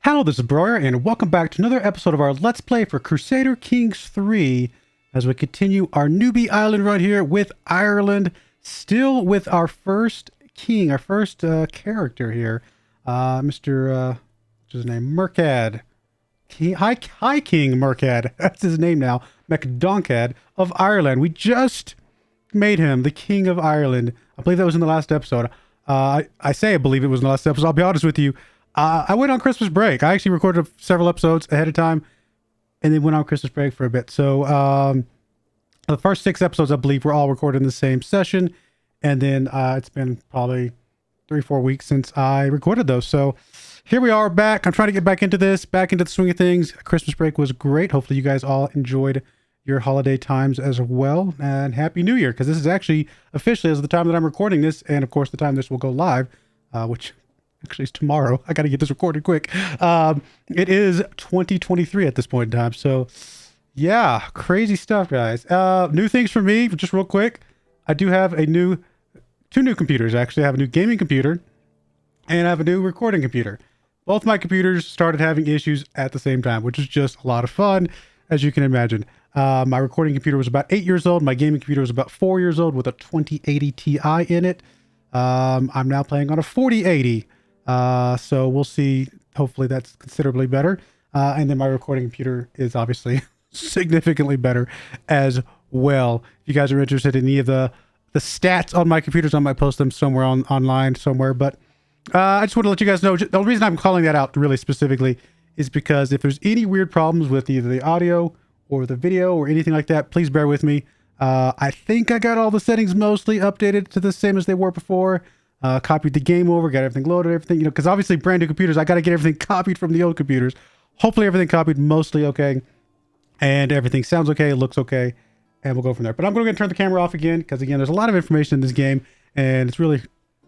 Hello, this is Broyar, and welcome back to another episode of our Let's Play for Crusader Kings III as we continue our Newbie Island run here with Ireland, still with our first king, our first character here, Mr. What's his name? Murkad. High King Murkad, that's his name now, MacDonkad of Ireland. We just made him the King of Ireland. I believe that was in the last episode. I believe it was in the last episode. I'll be honest with you. I went on Christmas break. I actually recorded several episodes ahead of time and then went on Christmas break for a bit. So the first 6 episodes, I believe, were all recorded in the same session. And then it's been probably 3-4 weeks since I recorded those. So here we are back. I'm trying to get back into this, back into the swing of things. Christmas break was great. Hopefully you guys all enjoyed your holiday times as well. And Happy New Year, because this is actually officially as of the time that I'm recording this. And of course, the time this will go live, which... actually, it's tomorrow. I got to get this recorded quick. It is 2023 at this point in time. So, yeah, crazy stuff, guys. New things for me, just real quick. I do have two new computers, actually. I have a new gaming computer, and I have a new recording computer. Both my computers started having issues at the same time, which is just a lot of fun, as you can imagine. My recording computer was about 8 years old. My gaming computer was about 4 years old with a 2080 Ti in it. I'm now playing on a 4080. So we'll see. Hopefully that's considerably better. And then my recording computer is obviously significantly better as well. If you guys are interested in any of the stats on my computers, I might post them somewhere online somewhere. But I just want to let you guys know, the reason I'm calling that out really specifically is because if there's any weird problems with either the audio or the video or anything like that, please bear with me. I think I got all the settings mostly updated to the same as they were before. Copied the game over, got everything loaded, everything, because obviously brand new computers, I got to get everything copied from the old computers. Hopefully everything copied mostly okay, and everything sounds okay, looks okay, and we'll go from there. But I'm going to turn the camera off again, because again, there's a lot of information in this game, and it's really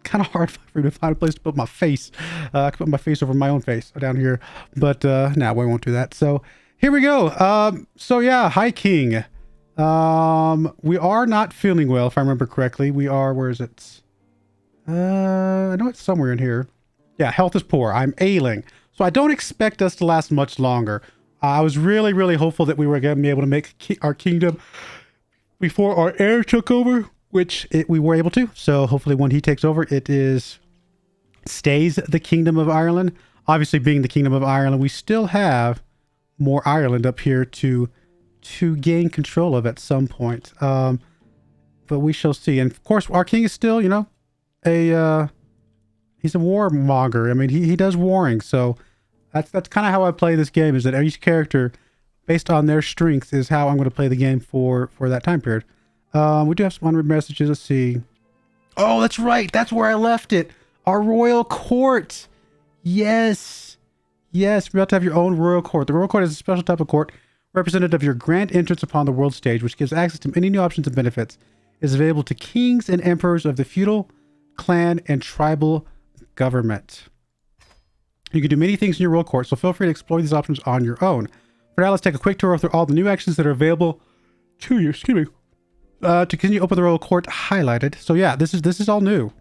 kind of hard for me to find a place to put my face. I can put my face over my own face down here, but no, we won't do that. So here we go. So yeah, High King. We are not feeling well, if I remember correctly. We are, where is it? I know it's somewhere in here. Yeah, health is poor. I'm ailing. So I don't expect us to last much longer. I was really, really hopeful that we were going to be able to make our kingdom before our heir took over, which we were able to. So hopefully when he takes over, stays the Kingdom of Ireland. Obviously, being the Kingdom of Ireland, we still have more Ireland up here to gain control of at some point. But we shall see. And of course, our king is still, he's a warmonger. I mean, he does warring, so that's kind of how I play this game, is that each character, based on their strengths, is how I'm going to play the game for that time period. We do have some unread messages. Let's see. Oh, that's right. That's where I left it. Our royal court. Yes. Yes, you're about to have your own royal court. The royal court is a special type of court representative of your grand entrance upon the world stage, which gives access to many new options and benefits. It is available to kings and emperors of the feudal, clan, and tribal government. You can do many things in your royal court, so feel free to explore these options on your own. For now, let's take a quick tour through all the new actions that are available to you. Excuse me. To continue, open the royal court highlighted. So yeah, this is all new.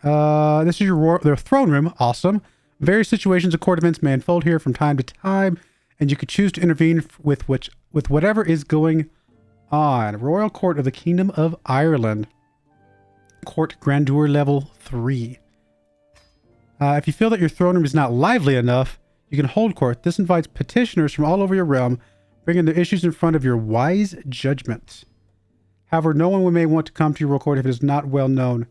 This is their throne room. Awesome. Various situations of court events may unfold here from time to time, and you could choose to intervene with whatever is going on. Royal Court of the Kingdom of Ireland. Court Grandeur level 3. If you feel that your throne room is not lively enough, you can hold court. This invites petitioners from all over your realm, bringing their issues in front of your wise judgment. However, no one may want to come to your royal court if it is not well known.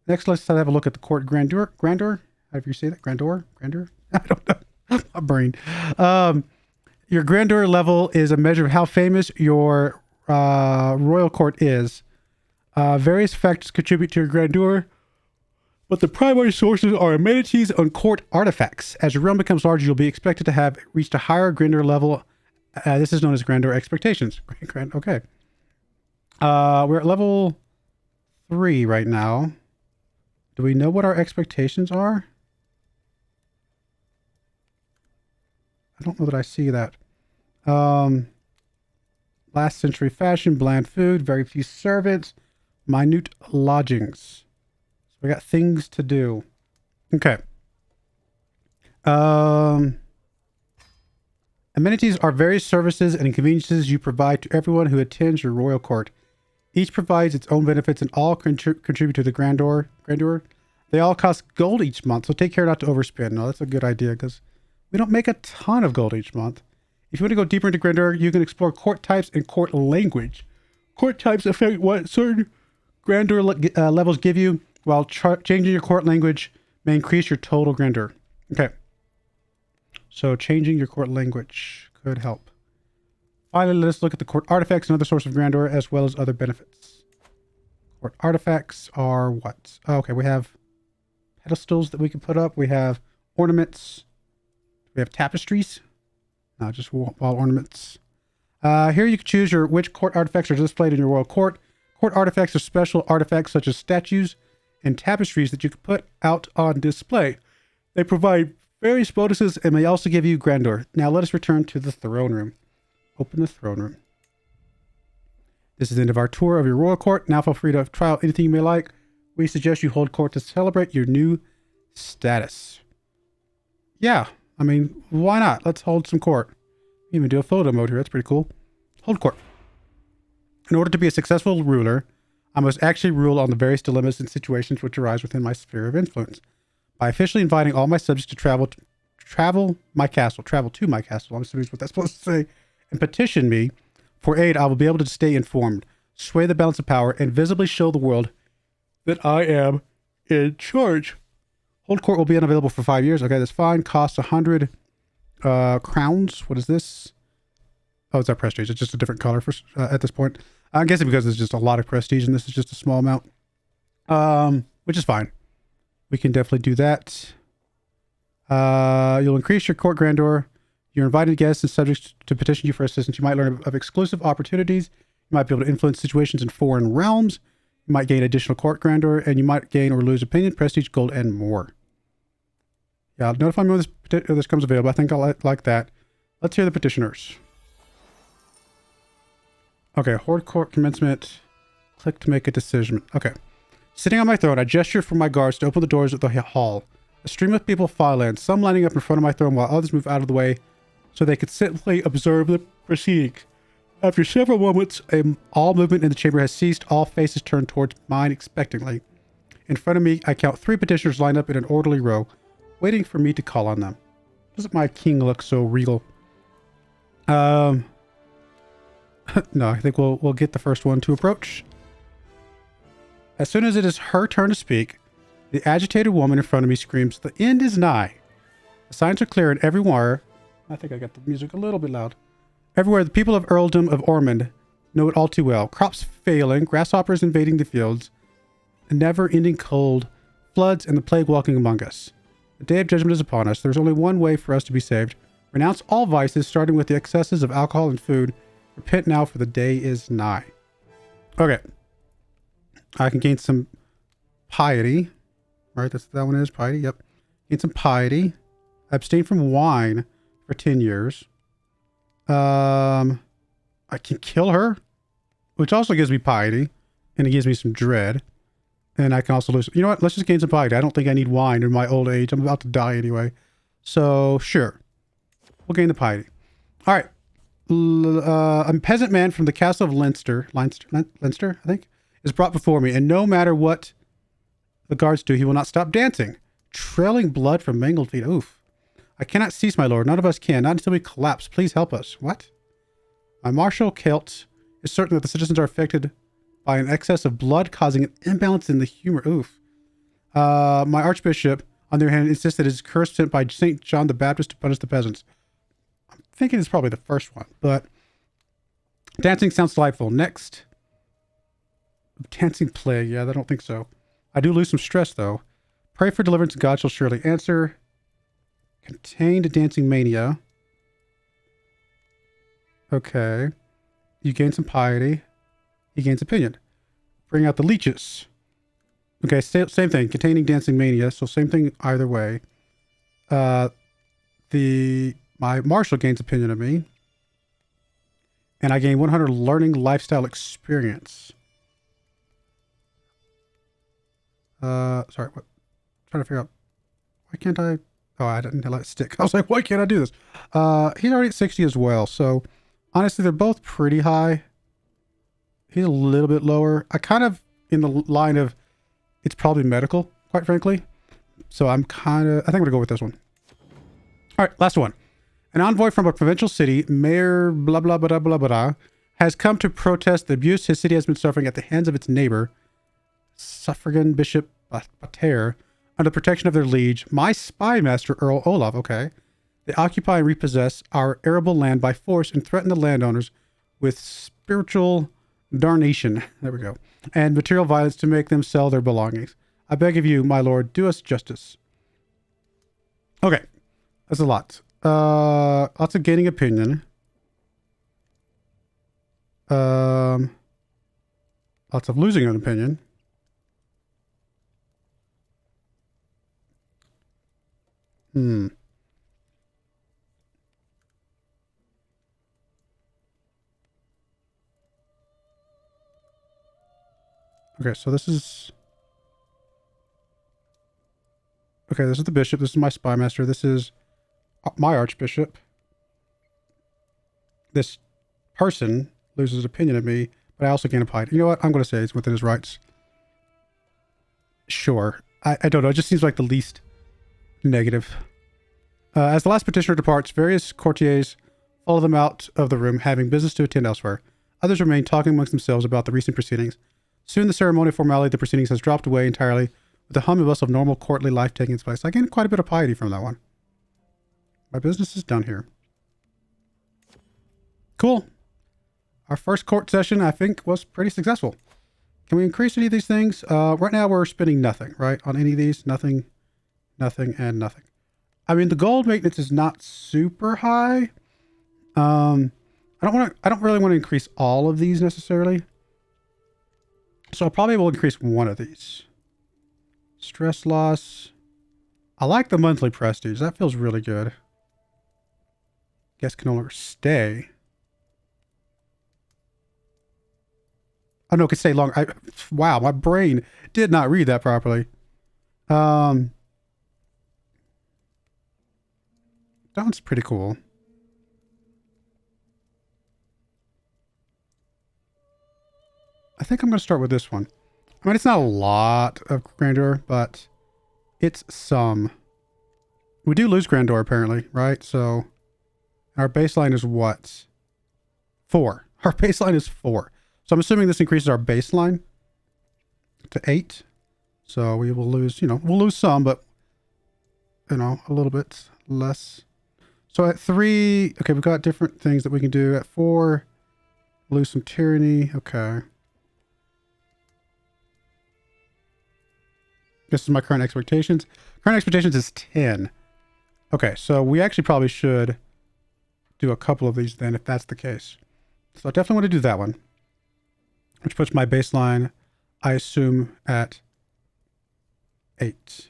Next, let's have a look at the court grandeur. Grandeur? How do you say that? Grandeur? Grandeur? I don't know. My brain. Your grandeur level is a measure of how famous your royal court is. Various factors contribute to your grandeur, but the primary sources are amenities and court artifacts. As your realm becomes larger, you'll be expected to have reached a higher grandeur level. This is known as grandeur expectations. Okay. We're at level 3 right now. Do we know what our expectations are? I don't know that I see that. Last century fashion, bland food, very few servants, minute lodgings. So we got things to do. Okay. Um, Amenities are various services and conveniences you provide to everyone who attends your royal court. Each provides its own benefits and all contribute to the grandeur. They all cost gold each month, so take care not to overspend. No, that's a good idea because we don't make a ton of gold each month. If you want to go deeper into grandeur, you can explore court types and court language. Court types affect what certain grandeur levels give you, while changing your court language may increase your total grandeur. Okay. So changing your court language could help. Finally, let's look at the court artifacts, another source of grandeur, as well as other benefits. Court artifacts are what? Oh, okay, we have pedestals that we can put up. We have ornaments. We have tapestries. No, just wall ornaments. Here you can choose which court artifacts are displayed in your royal court. Court artifacts are special artifacts such as statues and tapestries that you can put out on display. They provide various bonuses and may also give you grandeur. Now let us return to the throne room. Open the throne room. This is the end of our tour of your royal court. Now feel free to try out anything you may like. We suggest you hold court to celebrate your new status. Yeah, I mean, why not? Let's hold some court. Even do a photo mode here. That's pretty cool. Hold court. In order to be a successful ruler, I must actually rule on the various dilemmas and situations which arise within my sphere of influence. By officially inviting all my subjects to travel to my castle, I'm assuming what that's supposed to say, and petition me for aid, I will be able to stay informed, sway the balance of power, and visibly show the world that I am in charge. Hold court will be unavailable for 5 years. Okay, that's fine. Costs 100 crowns. What is this? Oh, it's our prestige. It's just a different color for at this point. I'm guessing because there's just a lot of prestige and this is just a small amount. Which is fine. We can definitely do that. You'll increase your court grandeur. Your invited guests and subjects to petition you for assistance. You might learn of exclusive opportunities. You might be able to influence situations in foreign realms. You might gain additional court grandeur, and you might gain or lose opinion, prestige, gold, and more. Yeah, notify me when this comes available. I think I'll like that. Let's hear the petitioners. Okay, horde court commencement. Click to make a decision. Okay. Sitting on my throne, I gesture for my guards to open the doors of the hall. A stream of people file in, some lining up in front of my throne while others move out of the way so they could simply observe the proceedings. After several moments, all movement in the chamber has ceased. All faces turn towards mine expectantly. In front of me, I count 3 petitioners lined up in an orderly row, waiting for me to call on them. Doesn't my king look so regal? No, I think we'll get the first one to approach. As soon as it is her turn to speak, the agitated woman in front of me screams, "The end is nigh." The signs are clear and everywhere. I think I got the music a little bit loud. Everywhere, the people of Earldom of Ormond know it all too well. Crops failing, grasshoppers invading the fields, a never-ending cold, floods, and the plague walking among us. The day of judgment is upon us. There's only one way for us to be saved. Renounce all vices, starting with the excesses of alcohol and food. Repent now, for the day is nigh. Okay. I can gain some piety. Right, that one is piety. Yep. Gain some piety. Abstain from wine for 10 years. I can kill her, which also gives me piety, and it gives me some dread. And I can also lose. You know what? Let's just gain some piety. I don't think I need wine in my old age. I'm about to die anyway. So, sure. We'll gain the piety. All right. A peasant man from the castle of Leinster, I think, is brought before me, and no matter what the guards do, he will not stop dancing, trailing blood from mangled feet. Oof. I cannot cease, my lord. None of us can. Not until we collapse. Please help us. What? My martial Celt is certain that the citizens are affected by an excess of blood, causing an imbalance in the humor. Oof. My archbishop, on the other hand, insists that it is curse sent by St. John the Baptist to punish the peasants. I'm thinking it's probably the first one, but dancing sounds delightful. Next. Dancing plague. Yeah, I don't think so. I do lose some stress, though. Pray for deliverance, and God shall surely answer. Contained dancing mania. Okay. You gain some piety. He gains opinion. Bring out the leeches. Okay, same thing. Containing dancing mania. So same thing either way. My marshal gains opinion of me. And I gain 100 learning lifestyle experience. Sorry, what? I'm trying to figure out. Why can't I? Oh, I didn't let it stick. I was like, why can't I do this? He's already at 60 as well. So honestly, they're both pretty high. He's a little bit lower. I kind of in the line of it's probably medical, quite frankly. So I think I'm gonna go with this one. All right, last one. An envoy from a provincial city, Mayor blah blah blah blah blah, has come to protest the abuse his city has been suffering at the hands of its neighbor, suffragan Bishop Bater, under the protection of their liege, my spy master Earl Olaf. Okay, they occupy and repossess our arable land by force and threaten the landowners with spiritual darnation. There we go, and material violence to make them sell their belongings. I beg of you, my lord, do us justice. Okay, that's a lot. Lots of gaining opinion. Lots of losing an opinion. Okay, so this is... Okay, this is the bishop. This is my spy master. This is my archbishop. This person loses opinion of me, but I also gain a piety. You know what? I'm going to say it's within his rights. Sure. I don't know. It just seems like the least negative. As the last petitioner departs, various courtiers follow them out of the room, having business to attend elsewhere. Others remain talking amongst themselves about the recent proceedings. Soon the ceremonial formality of the proceedings has dropped away entirely, with the hum and bustle of normal courtly life taking its place. I gained quite a bit of piety from that one. My business is done here. Cool. Our first court session, I think, was pretty successful. Can we increase any of these things? Right now we're spending nothing, right? On any of these, nothing, nothing, and nothing. I mean, the gold maintenance is not super high. I don't really want to increase all of these necessarily. So I probably will increase one of these. Stress loss. I like the monthly prestige. That feels really good. Guests can no longer stay. Oh no, could stay longer. Wow, my brain did not read that properly. That one's pretty cool. I think I'm going to start with this one. I mean, it's not a lot of grandeur, but it's some. We do lose grandeur, apparently, right? So our baseline is what? 4. Our baseline is 4. So I'm assuming this increases our baseline to 8. So we will lose, we'll lose some, but, a little bit less. So at 3, okay, we've got different things that we can do. At 4, lose some tyranny. Okay. This is my current expectations. Current expectations is 10. Okay, so we actually probably should do a couple of these then, if that's the case. So I definitely want to do that one, which puts my baseline, I assume, at 8.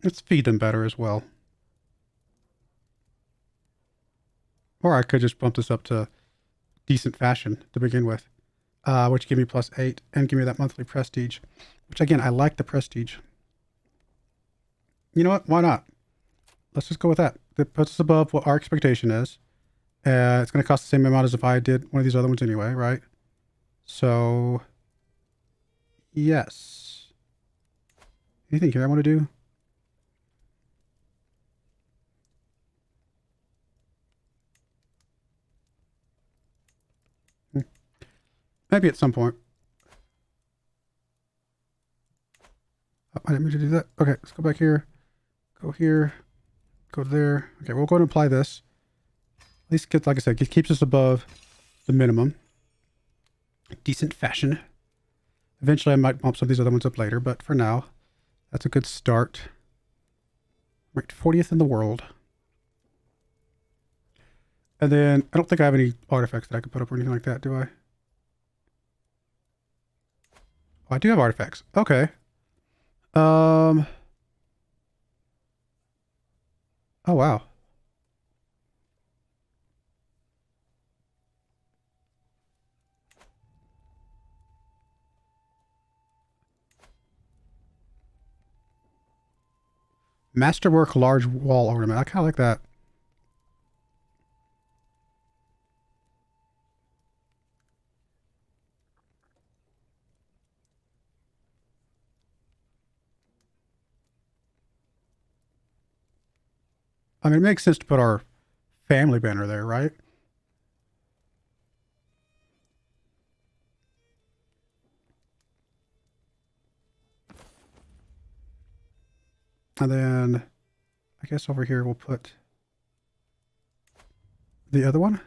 Let's feed them better as well. Or I could just bump this up to decent fashion to begin with, which give me +8 and give me that monthly prestige, which again, I like the prestige. You know what? Why not? Let's just go with that. That puts us above what our expectation is. It's going to cost the same amount as if I did one of these other ones anyway, right? So, yes. Anything here I want to do? Maybe at some point. Oh, I didn't mean to do that. Okay, let's go back here. Go here. Go there. Okay, we'll go ahead and apply this. At least, like I said, it keeps us above the minimum. Decent fashion. Eventually, I might bump some of these other ones up later, but for now, that's a good start. Ranked 40th in the world. And then, I don't think I have any artifacts that I can put up or anything like that, do I? Oh, I do have artifacts. Okay. Oh, wow. Masterwork large wall ornament. I kind of like that. I mean, it makes sense to put our family banner there, right? And then I guess over here we'll put the other one.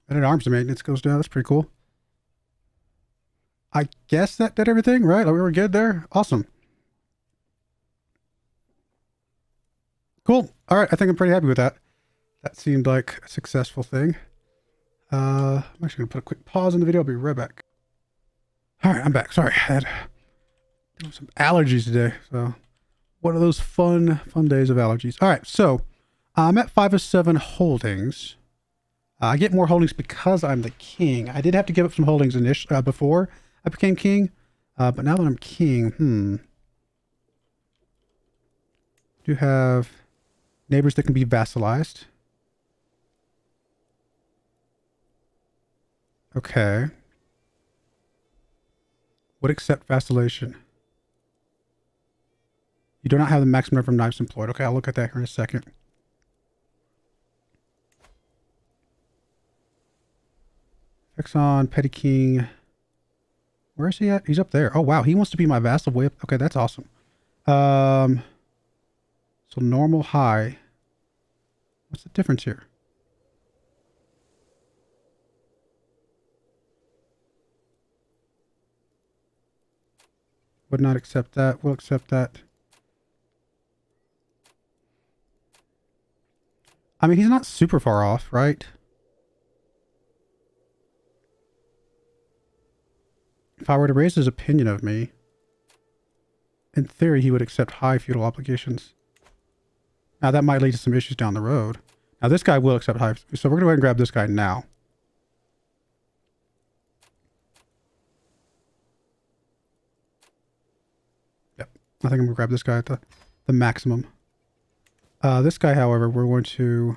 And an arms maintenance goes down. That's pretty cool. I guess that did everything, right? Like we were good there. Awesome. Cool. All right. I think I'm pretty happy with that. That seemed like a successful thing. I'm actually going to put a quick pause in the video. I'll be right back. All right. I'm back. Sorry. I had some allergies today. So one of those fun days of allergies. All right. So I'm at 5 of 7 holdings. I get more holdings because I'm the king. I did have to give up some holdings initially before I became king. But now that I'm king, do have neighbors that can be vassalized. Okay. Would accept vassallation. You do not have the maximum number of knives employed. Okay, I'll look at that here in a second. Fix on Petty King. Where is he at? He's up there. Oh, wow. He wants to be my vassal way up. Okay, that's awesome. So normal high. What's the difference here? Would not accept that. We'll accept that. I mean, he's not super far off, right? If I were to raise his opinion of me, in theory, he would accept high feudal obligations. Now, that might lead to some issues down the road. Now, this guy will accept high. So we're going to go ahead and grab this guy now. Yep. I think I'm going to grab this guy at the maximum. This guy, however, we're going to...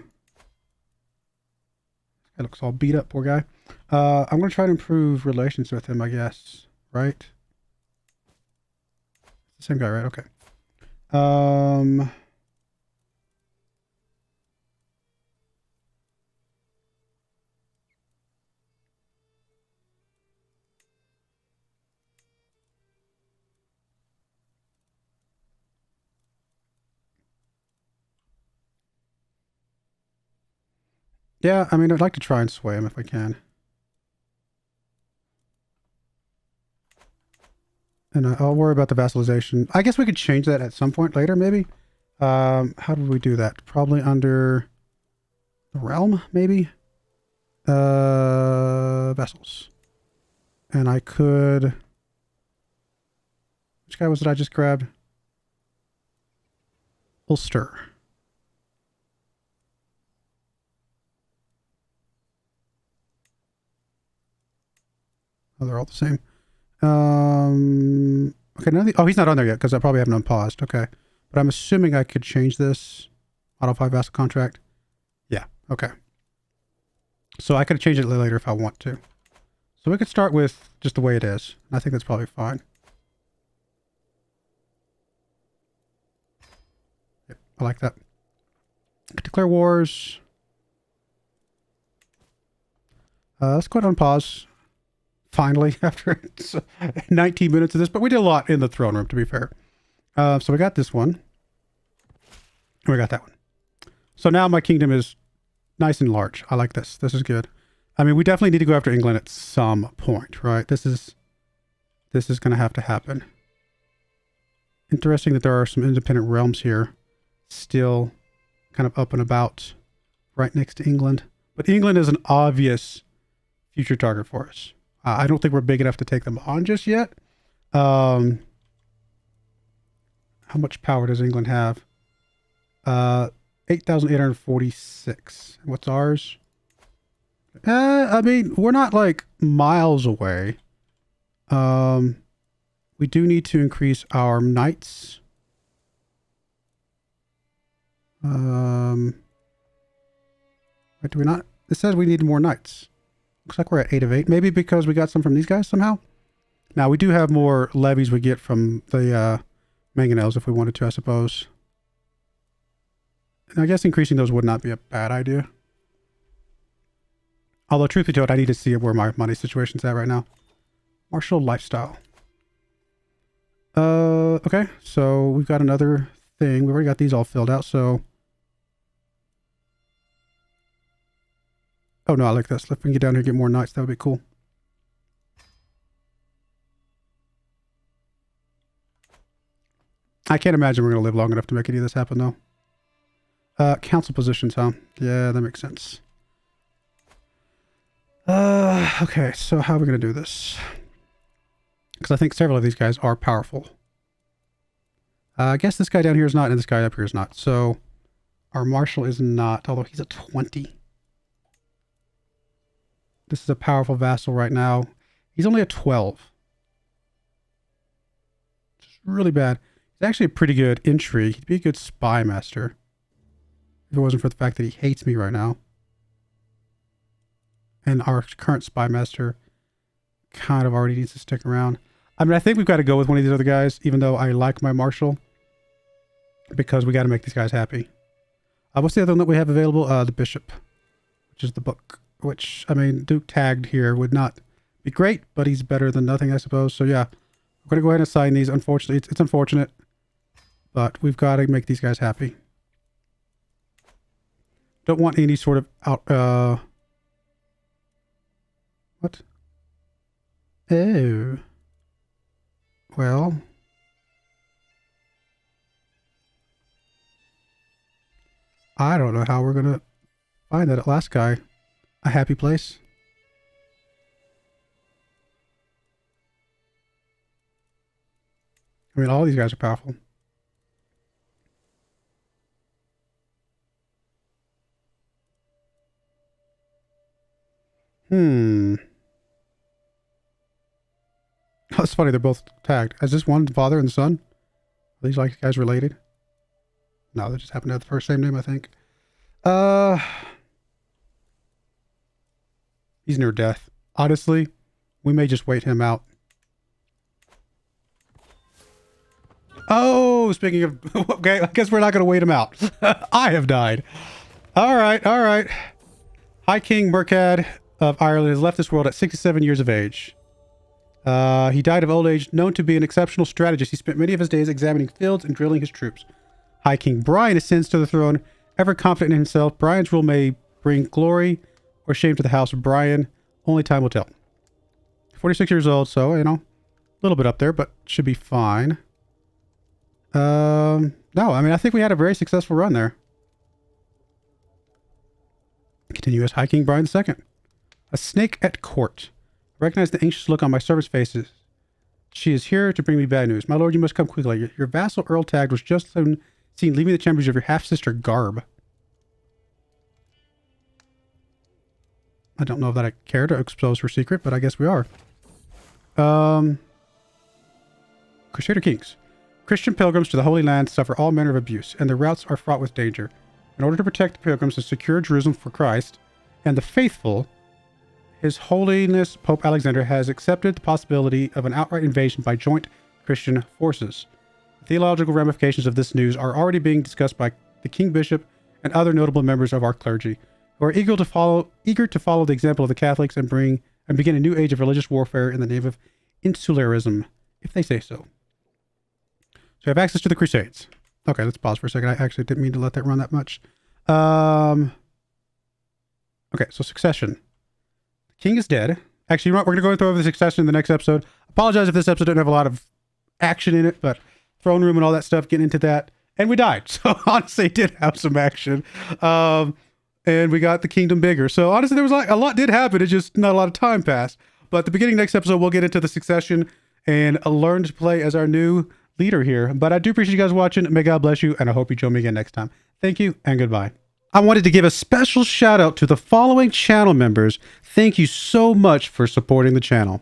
He looks all beat up, poor guy. I'm going to try to improve relations with him, I guess. Right? Same guy, right? Okay. Yeah, I mean, I'd like to try and sway him if I can. And I'll worry about the vassalization. I guess we could change that at some point later, maybe. How do we do that? Probably under the realm, maybe? Vessels. And I could... Which guy was it I just grabbed? Ulster. Oh, they're all the same. Okay, none of the, oh, he's not on there yet because I probably haven't unpaused. Okay. But I'm assuming I could change this. Modify vassal contract. Yeah, okay. So I could change it later if I want to. So we could start with just the way it is. I think that's probably fine. Yep, I like that. Declare wars. Let's go ahead and pause. Finally, after 19 minutes of this, but we did a lot in the throne room, to be fair. So we got this one. And we got that one. So now my kingdom is nice and large. I like this. This is good. I mean, we definitely need to go after England at some point, right? This is going to have to happen. Interesting that there are some independent realms here still kind of up and about right next to England. But England is an obvious future target for us. I don't think we're big enough to take them on just yet. How much power does England have? 8,846. What's ours? I mean, we're not like miles away. We do need to increase our knights. Wait, do we not? It says we need more knights. Looks like we're at 8 of 8. Maybe because we got some from these guys somehow. Now we do have more levies we get from the mangonels if we wanted to, I suppose. And I guess increasing those would not be a bad idea. Although, truth be told, I need to see where my money situation's at right now. Martial lifestyle. Okay, so we've got another thing. We've already got these all filled out, so... Oh, no, I like this. If we can get down here and get more knights, that would be cool. I can't imagine we're going to live long enough to make any of this happen, though. Council positions, huh? Yeah, that makes sense. Okay, so how are we going to do this? Because I think several of these guys are powerful. I guess this guy down here is not, and this guy up here is not. So, our marshal is not, although he's a 20. This is a powerful vassal right now. He's only a 12. Which is really bad. He's actually a pretty good intrigue. He'd be a good spy master. If it wasn't for the fact that he hates me right now. And our current spy master kind of already needs to stick around. I mean, I think we've got to go with one of these other guys, even though I like my marshal. Because we got to make these guys happy. What's the other one that we have available? The bishop. Which is the book. Which, I mean, Duke tagged here would not be great, but he's better than nothing, I suppose. So yeah, we're going to go ahead and assign these. Unfortunately, it's unfortunate. But we've got to make these guys happy. Don't want any sort of out... What? Oh. Well. I don't know how we're going to find that last guy a happy place. I mean, all these guys are powerful. Oh, it's funny, they're both tagged. Is this one the father and the son? Are these like guys related? No, they just happen to have the first same name, I think. He's near death. Honestly, we may just wait him out. Oh, speaking of... Okay, I guess we're not going to wait him out. I have died. All right, all right. High King Murkad of Ireland has left this world at 67 years of age. He died of old age, known to be an exceptional strategist. He spent many of his days examining fields and drilling his troops. High King Brian ascends to the throne, ever confident in himself. Brian's rule may bring glory or shame to the house of Brian. Only time will tell. 46 years old, so, you know, a little bit up there, but should be fine. No, I mean, I think we had a very successful run there. Continue as High King Brian II. A snake at court. Recognize the anxious look on my servant's faces. She is here to bring me bad news. My lord, you must come quickly. Your vassal Earl Tagged was just seen leaving the chambers of your half-sister Garb. I don't know if that I care to expose her secret, but I guess we are. Crusader Kings. Christian pilgrims to the Holy Land suffer all manner of abuse, and their routes are fraught with danger. In order to protect the pilgrims and secure Jerusalem for Christ and the faithful, His Holiness Pope Alexander has accepted the possibility of an outright invasion by joint Christian forces. The theological ramifications of this news are already being discussed by the King Bishop and other notable members of our clergy, who are eager to follow the example of the Catholics and begin a new age of religious warfare in the name of insularism, if they say so. So we have access to the Crusades. Okay, let's pause for a second. I actually didn't mean to let that run that much. Okay, so succession. The king is dead. Actually, you know what? We're going to go over the succession in the next episode. Apologize if this episode didn't have a lot of action in it, but throne room and all that stuff, getting into that. And we died. So honestly, it did have some action. And and we got the kingdom bigger. So honestly, there was like a lot did happen. It just not a lot of time passed. But the beginning next episode, we'll get into the succession and learn to play as our new leader here. But I do appreciate you guys watching. May God bless you, and I hope you join me again next time. Thank you and goodbye. I wanted to give a special shout out to the following channel members. Thank you so much for supporting the channel.